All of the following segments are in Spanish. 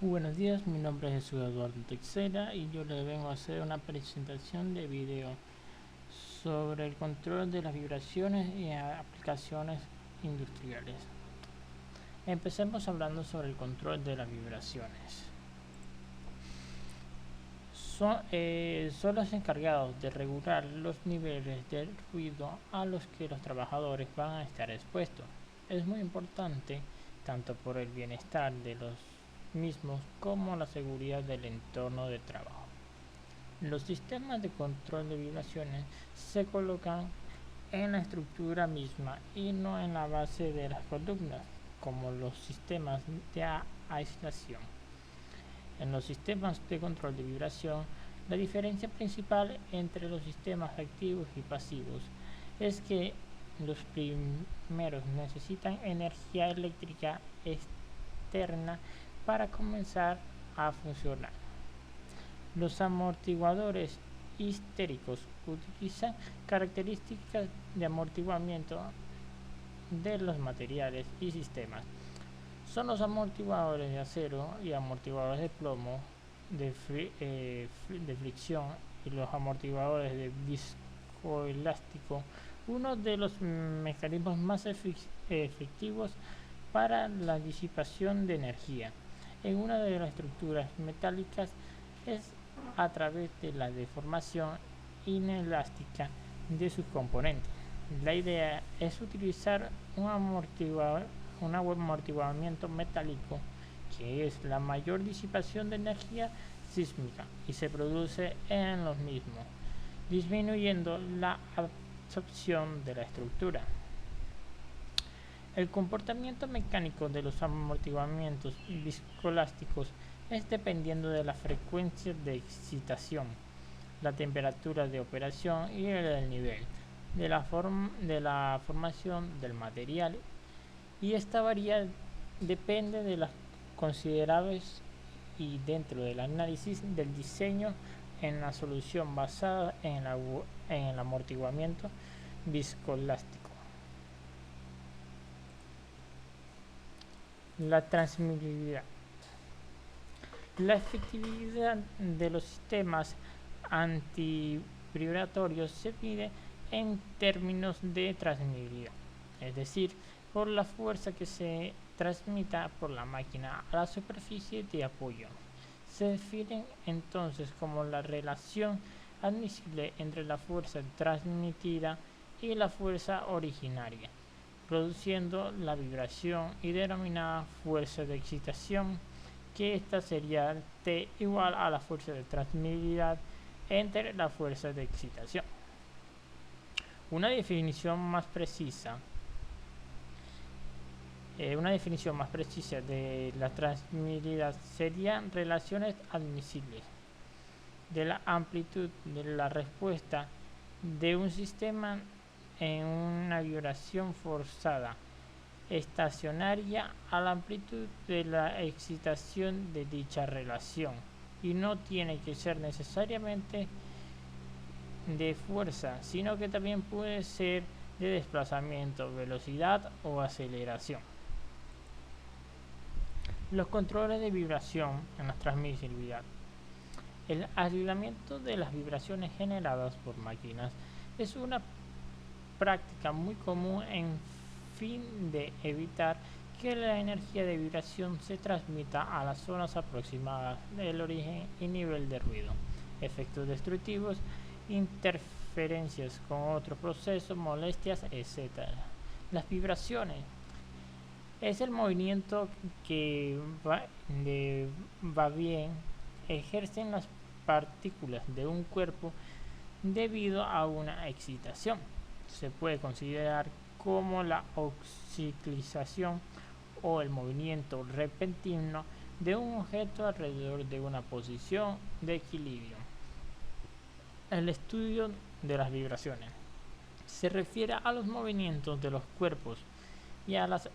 Buenos días, mi nombre es Jesús Eduardo Teixeira y yo les vengo a hacer una presentación de video sobre el control de las vibraciones y aplicaciones industriales. Empecemos hablando sobre el control de las vibraciones. Son los encargados de regular los niveles de ruido a los que los trabajadores van a estar expuestos. Es muy importante tanto por el bienestar de los mismos como la seguridad del entorno de trabajo. Los sistemas de control de vibraciones se colocan en la estructura misma y no en la base de las columnas, como los sistemas de aislación. En los sistemas de control de vibración, la diferencia principal entre los sistemas activos y pasivos es que los primeros necesitan energía eléctrica externa para comenzar a funcionar. Los amortiguadores histéricos utilizan características de amortiguamiento de los materiales y sistemas. Son los amortiguadores de acero y amortiguadores de plomo de fricción y los amortiguadores de viscoelástico, uno de los mecanismos más efectivos para la disipación de energía en una de las estructuras metálicas es a través de la deformación inelástica de sus componentes. La idea es utilizar un amortiguamiento metálico que es la mayor disipación de energía sísmica y se produce en los mismos, disminuyendo la absorción de la estructura. El comportamiento mecánico de los amortiguamientos viscoelásticos es dependiendo de la frecuencia de excitación, la temperatura de operación y el nivel de la formación del material, y esta varía depende de las considerables y dentro del análisis del diseño en la solución basada en el amortiguamiento viscoelástico. La transmisibilidad. La efectividad de los sistemas antivibratorios se mide en términos de transmisibilidad, es decir, por la fuerza que se transmita por la máquina a la superficie de apoyo. Se definen entonces como la relación admisible entre la fuerza transmitida y la fuerza originaria, produciendo la vibración y denominada fuerza de excitación, que esta sería T igual a la fuerza de transmisibilidad entre la fuerza de excitación. Una definición más precisa de la transmisibilidad serían relaciones admisibles de la amplitud de la respuesta de un sistema en una vibración forzada estacionaria a la amplitud de la excitación de dicha relación, y no tiene que ser necesariamente de fuerza, sino que también puede ser de desplazamiento, velocidad o aceleración. Los controles de vibración en la transmisibilidad. El aislamiento de las vibraciones generadas por máquinas es una práctica muy común en fin de evitar que la energía de vibración se transmita a las zonas aproximadas del origen y nivel de ruido, efectos destructivos, interferencias con otros procesos, molestias, etc. Las vibraciones es el movimiento que va bien ejercen las partículas de un cuerpo debido a una excitación. Se puede considerar como la oscilización o el movimiento repentino de un objeto alrededor de una posición de equilibrio. El estudio de las vibraciones se refiere a los movimientos de los cuerpos y a los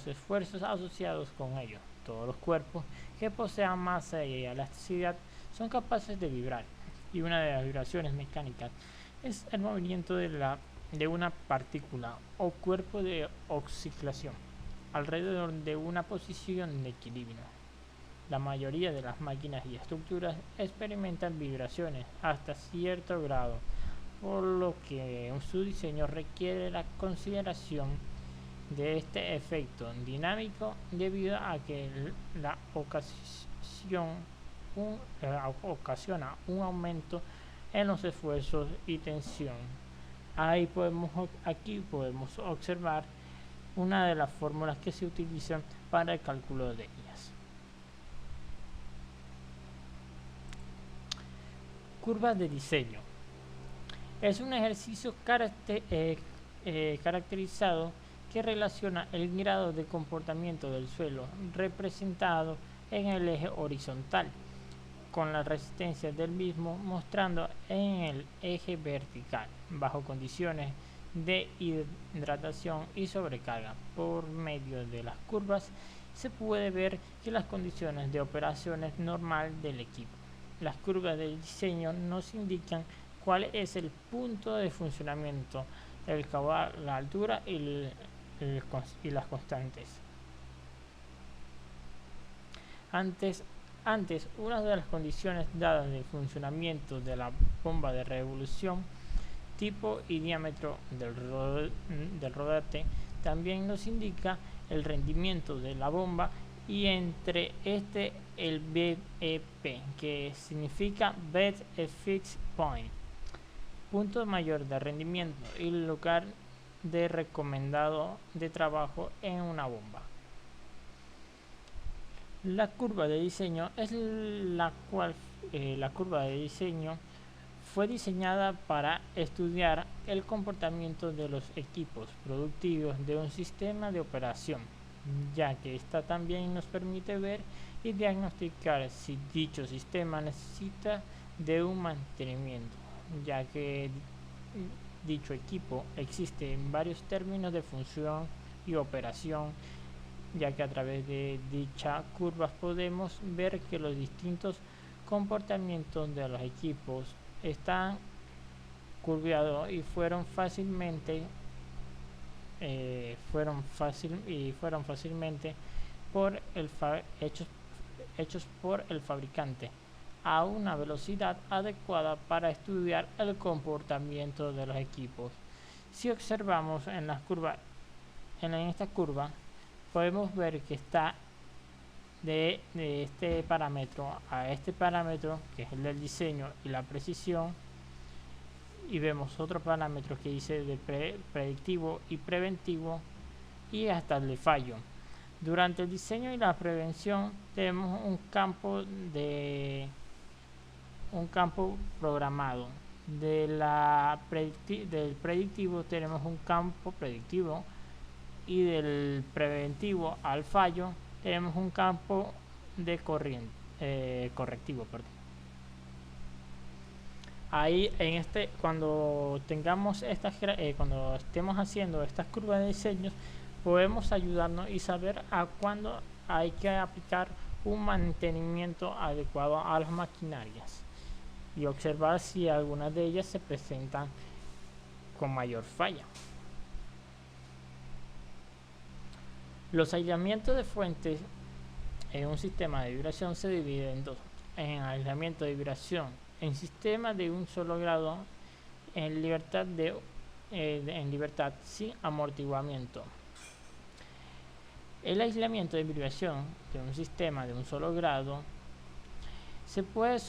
esfuerzos asociados con ellos. Todos los cuerpos que posean masa y elasticidad son capaces de vibrar, y una de las vibraciones mecánicas es el movimiento de una partícula o cuerpo de oscilación alrededor de una posición de equilibrio. La mayoría de las máquinas y estructuras experimentan vibraciones hasta cierto grado, por lo que su diseño requiere la consideración de este efecto dinámico debido a que la ocasiona un aumento en los esfuerzos y tensión. Aquí podemos observar una de las fórmulas que se utilizan para el cálculo de ellas. Curvas de diseño. Es un ejercicio caracterizado que relaciona el grado de comportamiento del suelo representado en el eje horizontal con la resistencia del mismo mostrando en el eje vertical bajo condiciones de hidratación y sobrecarga. Por medio de las curvas se puede ver que las condiciones de operaciones normal del equipo. Las curvas de diseño nos indican cuál es el punto de funcionamiento, el caudal, la altura y las constantes. Antes, una de las condiciones dadas del funcionamiento de la bomba de revolución, tipo y diámetro del rodete, también nos indica el rendimiento de la bomba y entre el BEP, que significa Bed Fixed Point, punto mayor de rendimiento y lugar de recomendado de trabajo en una bomba. La curva de diseño es la curva de diseño fue diseñada para estudiar el comportamiento de los equipos productivos de un sistema de operación, ya que esta también nos permite ver y diagnosticar si dicho sistema necesita de un mantenimiento, ya que dicho equipo existe en varios términos de función y operación, ya que a través de dichas curvas podemos ver que los distintos comportamientos de los equipos están curvados y fueron fácilmente hechos por el fabricante a una velocidad adecuada para estudiar el comportamiento de los equipos. Si observamos en esta curva podemos ver que está de este parámetro a este parámetro, que es el del diseño y la precisión, y vemos otro parámetro que dice de predictivo y preventivo y hasta el de fallo. Durante el diseño y la prevención tenemos un campo programado. Del predictivo tenemos un campo predictivo y del preventivo al fallo tenemos un campo de correctivo. Ahí cuando estemos haciendo estas curvas de diseños podemos ayudarnos y saber a cuándo hay que aplicar un mantenimiento adecuado a las maquinarias y observar si algunas de ellas se presentan con mayor falla. Los aislamientos de fuentes en un sistema de vibración se dividen en dos: en aislamiento de vibración en sistema de un solo grado, en libertad sin amortiguamiento. El aislamiento de vibración de un sistema de un solo grado se puede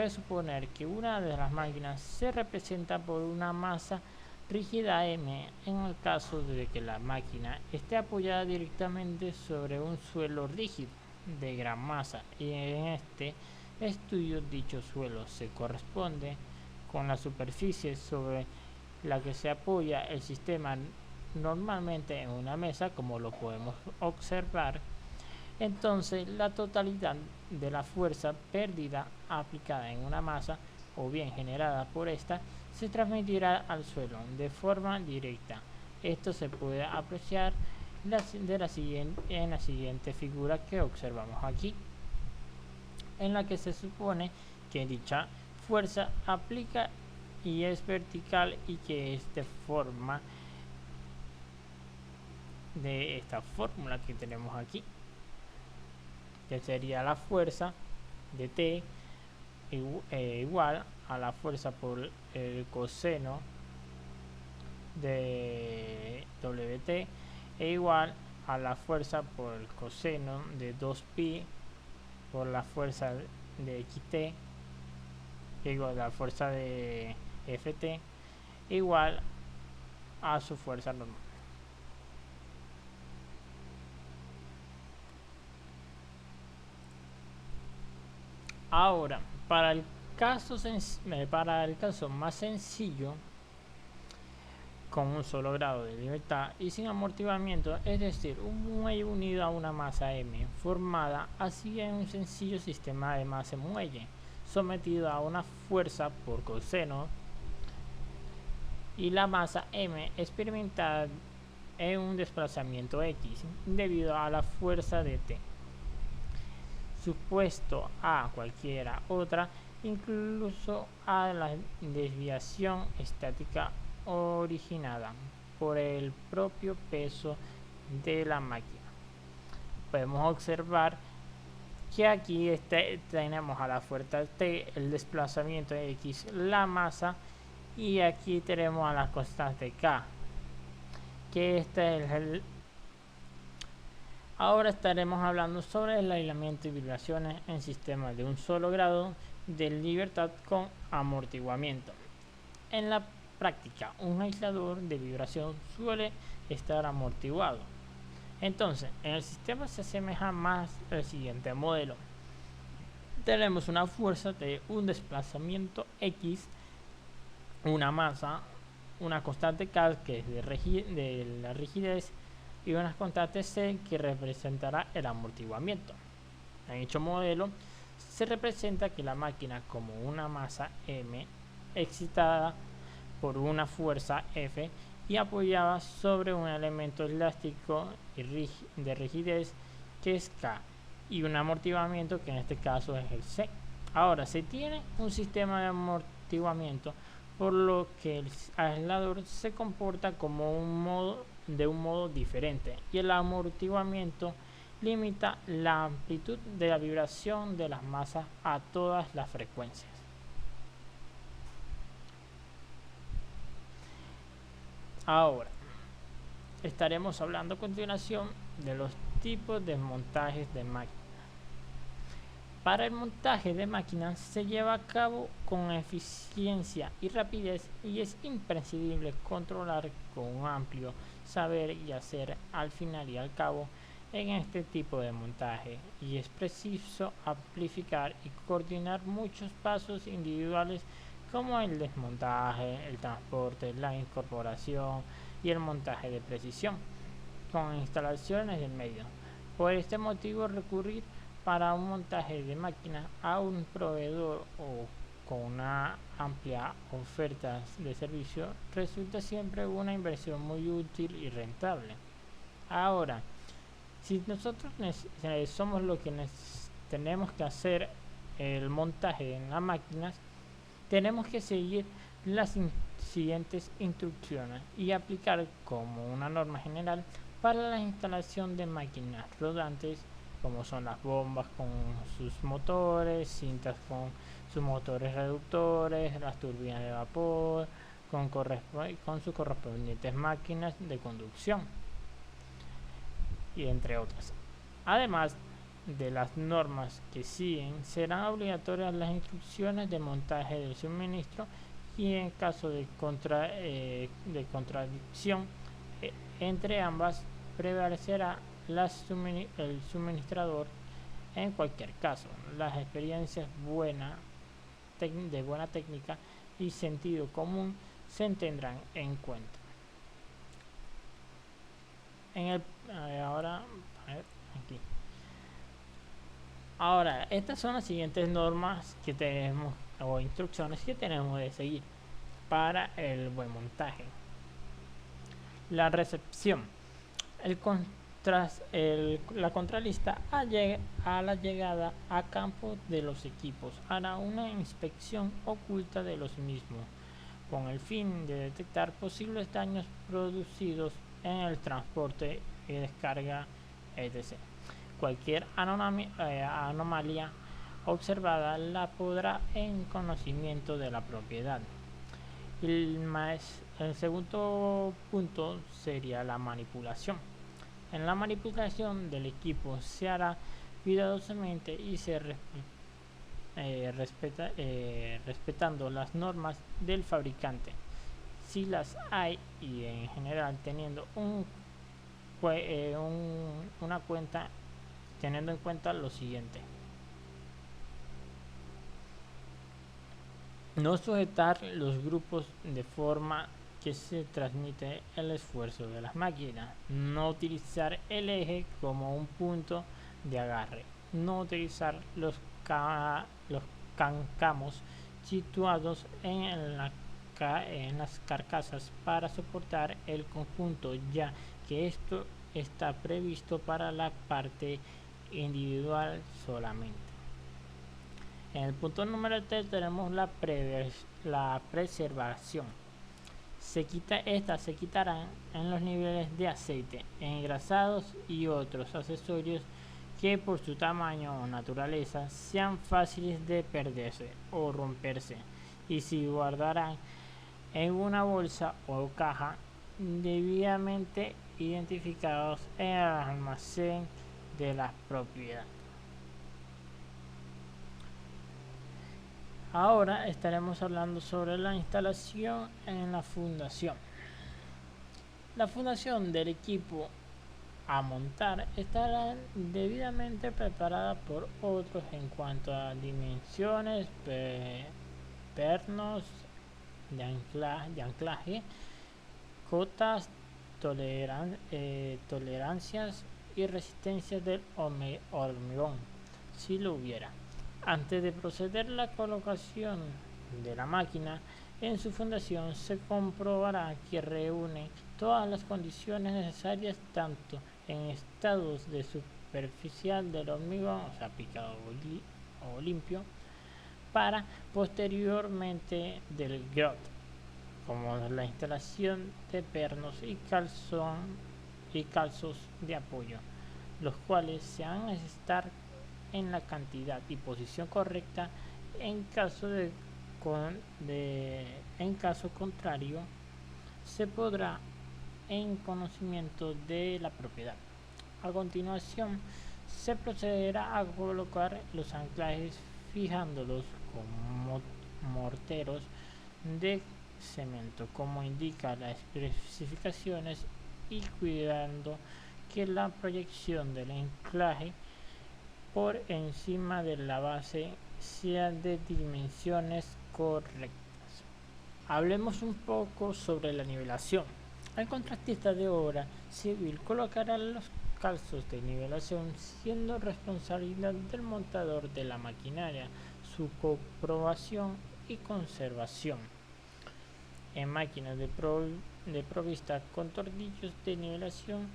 suponer que una de las máquinas se representa por una masa rígida M en el caso de que la máquina esté apoyada directamente sobre un suelo rígido de gran masa, y en este estudio dicho suelo se corresponde con la superficie sobre la que se apoya el sistema, normalmente en una mesa, como lo podemos observar. Entonces la totalidad de la fuerza perdida aplicada en una masa o bien generada por esta se transmitirá al suelo de forma directa. Esto se puede apreciar en la siguiente figura que observamos aquí, en la que se supone que dicha fuerza aplica y es vertical y que es de forma de esta fórmula que tenemos aquí. que sería la fuerza de T igual a la fuerza por el coseno de WT e igual a la fuerza por el coseno de 2pi por la fuerza de XT igual a la fuerza de FT igual a su fuerza normal. Ahora, para el caso más sencillo, con un solo grado de libertad y sin amortiguamiento, es decir, un muelle unido a una masa M formada así en un sencillo sistema de masa muelle sometido a una fuerza por coseno y la masa M experimentada en un desplazamiento X debido a la fuerza de T supuesto a cualquiera otra, incluso a la desviación estática originada por el propio peso de la máquina. Podemos observar que aquí tenemos a la fuerza T, el desplazamiento X, la masa, y aquí tenemos a la constante K, que este es Ahora estaremos hablando sobre el aislamiento y vibraciones en sistemas de un solo grado de libertad con amortiguamiento. En la práctica, un aislador de vibración suele estar amortiguado. Entonces, en el sistema se asemeja más al siguiente modelo. Tenemos una fuerza de un desplazamiento X, una masa, una constante K que es de la rigidez y una constante C que representará el amortiguamiento. En dicho modelo se representa que la máquina como una masa M excitada por una fuerza F y apoyada sobre un elemento elástico de rigidez que es K y un amortiguamiento que en este caso es el C. Ahora se tiene un sistema de amortiguamiento por lo que el aislador se comporta como de un modo diferente y el amortiguamiento limita la amplitud de la vibración de las masas a todas las frecuencias. Ahora estaremos hablando a continuación de los tipos de montajes de máquinas. Para el montaje de máquinas se lleva a cabo con eficiencia y rapidez y es imprescindible controlar con un amplio saber y hacer al final y al cabo en este tipo de montaje y es preciso amplificar y coordinar muchos pasos individuales como el desmontaje, el transporte, la incorporación y el montaje de precisión con instalaciones del medio. Por este motivo recurrir para un montaje de máquina a un proveedor o con una amplia oferta de servicio resulta siempre una inversión muy útil y rentable. Ahora, si nosotros somos los que tenemos que hacer el montaje en las máquinas, tenemos que seguir las siguientes instrucciones y aplicar como una norma general para la instalación de máquinas rodantes como son las bombas con sus motores, cintas con sus motores reductores, las turbinas de vapor con sus correspondientes máquinas de conducción y entre otras. Además de las normas que siguen, serán obligatorias las instrucciones de montaje del suministro y en caso de contradicción entre ambas prevalecerá el suministrador. En cualquier caso, las experiencias de buena técnica y sentido común se tendrán en cuenta. Ahora, estas son las siguientes normas que tenemos o instrucciones que tenemos de seguir para el buen montaje. La recepción. La contralista a la llegada a campo de los equipos hará una inspección oculta de los mismos con el fin de detectar posibles daños producidos en el transporte y descarga, etc. cualquier anomalía observada la pondrá en conocimiento de la propiedad. El segundo punto sería la manipulación. En la manipulación del equipo se hará cuidadosamente y se respetando las normas del fabricante, si las hay, y en general teniendo una cuenta, teniendo en cuenta lo siguiente: no sujetar los grupos de forma que se transmite el esfuerzo de las máquinas, no utilizar el eje como un punto de agarre, no utilizar los cáncamos situados en las carcasas para soportar el conjunto, ya que esto está previsto para la parte individual solamente. En el punto número 3 tenemos la preservación. Se quitarán en los niveles de aceite, engrasados y otros accesorios que por su tamaño o naturaleza sean fáciles de perderse o romperse, y se guardarán en una bolsa o caja debidamente identificados en el almacén de la propiedad. Ahora estaremos hablando sobre la instalación en la fundación. La fundación del equipo a montar estará debidamente preparada por otros en cuanto a dimensiones, pernos de anclaje, cotas, tolerancias y resistencias del hormigón, si lo hubiera. Antes de proceder a la colocación de la máquina en su fundación, se comprobará que reúne todas las condiciones necesarias, tanto en estados de superficial del hormigón, o sea, picado o limpio, para posteriormente del grout, como la instalación de pernos y calzos de apoyo, los cuales se han de estar en la cantidad y posición correcta. En caso contrario, se podrá en conocimiento de la propiedad. A continuación, se procederá a colocar los anclajes, fijándolos con morteros de cemento, como indica las especificaciones, y cuidando que la proyección del anclaje por encima de la base sea de dimensiones correctas. Hablemos un poco sobre la nivelación. El contratista de obra civil colocará los calzos de nivelación, siendo responsabilidad del montador de la maquinaria su comprobación y conservación. En máquinas de provista con tornillos de nivelación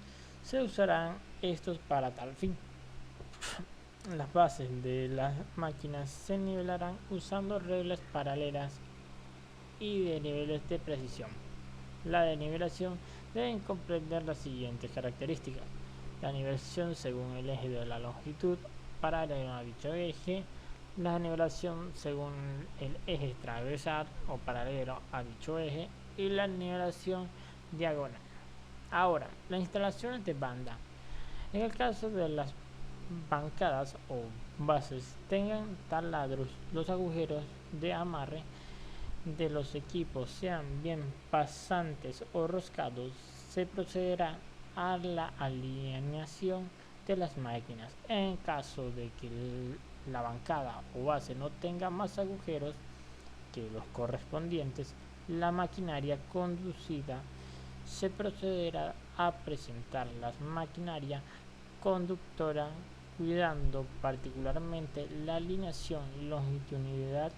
se usarán estos para tal fin. Las bases de las máquinas se nivelarán usando reglas paralelas y de niveles de precisión. La de nivelación deben comprender las siguientes características: la nivelación según el eje de la longitud paralelo a dicho eje, la nivelación según el eje transversal o paralelo a dicho eje, y la nivelación diagonal. Ahora, las instalaciones de banda. En el caso de las bancadas o bases tengan taladros, los agujeros de amarre de los equipos sean bien pasantes o roscados, se procederá a la alineación de las máquinas. En caso de que la bancada o base no tenga más agujeros que los correspondientes, la maquinaria conducida se procederá a presentar la maquinaria conductora, cuidando particularmente la alineación, longitudinalidad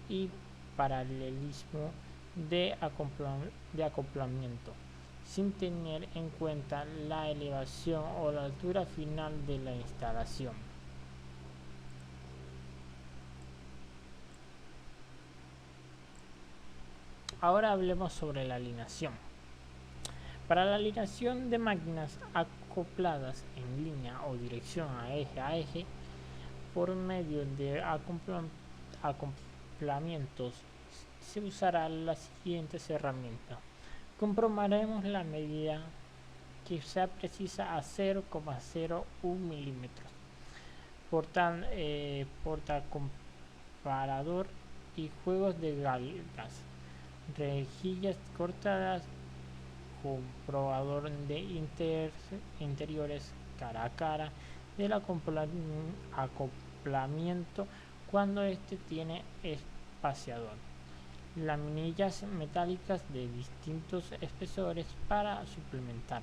y paralelismo de acoplamiento, sin tener en cuenta la elevación o la altura final de la instalación. Ahora hablemos sobre la alineación. Para la alineación de máquinas acopladas en línea o dirección a eje por medio de acoplamientos. Se usará las siguientes herramientas. Comprobaremos la medida que sea precisa a 0,01 milímetros. Portacomparador y juegos de galgas, rejillas cortadas, comprobador de interiores cara a cara del acoplamiento cuando este tiene espaciador, laminillas metálicas de distintos espesores para suplementar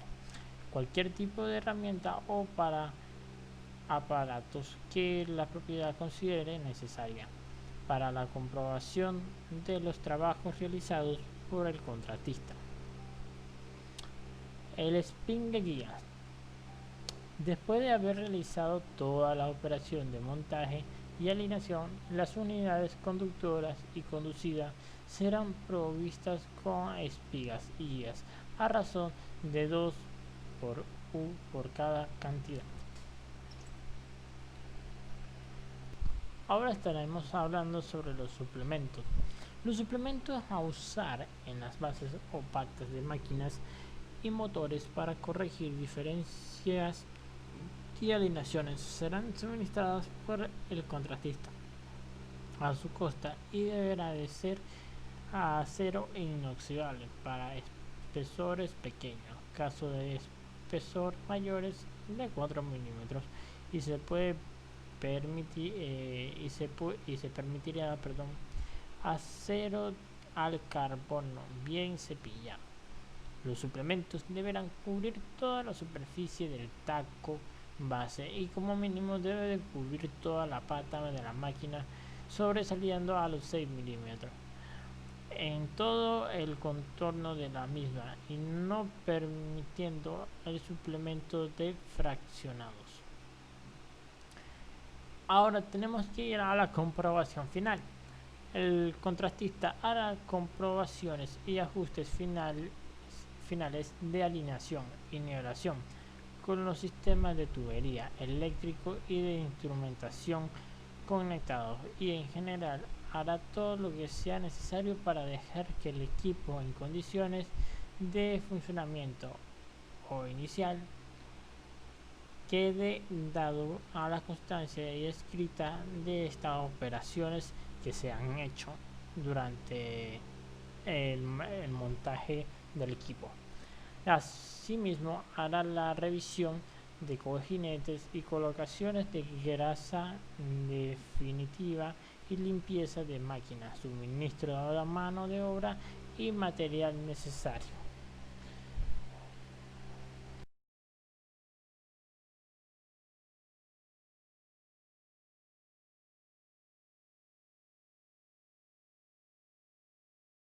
cualquier tipo de herramienta o para aparatos que la propiedad considere necesaria para la comprobación de los trabajos realizados por el contratista. El spin de guías. Después de haber realizado toda la operación de montaje y alineación, las unidades conductoras y conducidas serán provistas con espigas y guías a razón de 2 por U por cada cantidad. Ahora estaremos hablando sobre los suplementos. Los suplementos a usar en las bases o partes de máquinas y motores para corregir diferencias y alineaciones serán suministradas por el contratista a su costa y deberá de ser a acero inoxidable para espesores pequeños, caso de espesor mayores de 4 milímetros y se permitirá acero al carbono bien cepillado. Los suplementos deberán cubrir toda la superficie del taco base y como mínimo debe de cubrir toda la pata de la máquina sobresaliendo a los 6 milímetros en todo el contorno de la misma y no permitiendo el suplemento de fraccionados. Ahora tenemos que ir a la comprobación final. El contratista hará comprobaciones y ajustes finales de alineación y nivelación con los sistemas de tubería eléctrico y de instrumentación conectados y en general hará todo lo que sea necesario para dejar que el equipo en condiciones de funcionamiento o inicial quede dado a la constancia y escrita de estas operaciones que se han hecho durante el montaje del equipo. Asimismo, hará la revisión de cojinetes y colocaciones de grasa definitiva y limpieza de máquinas, suministro de mano de obra y material necesario.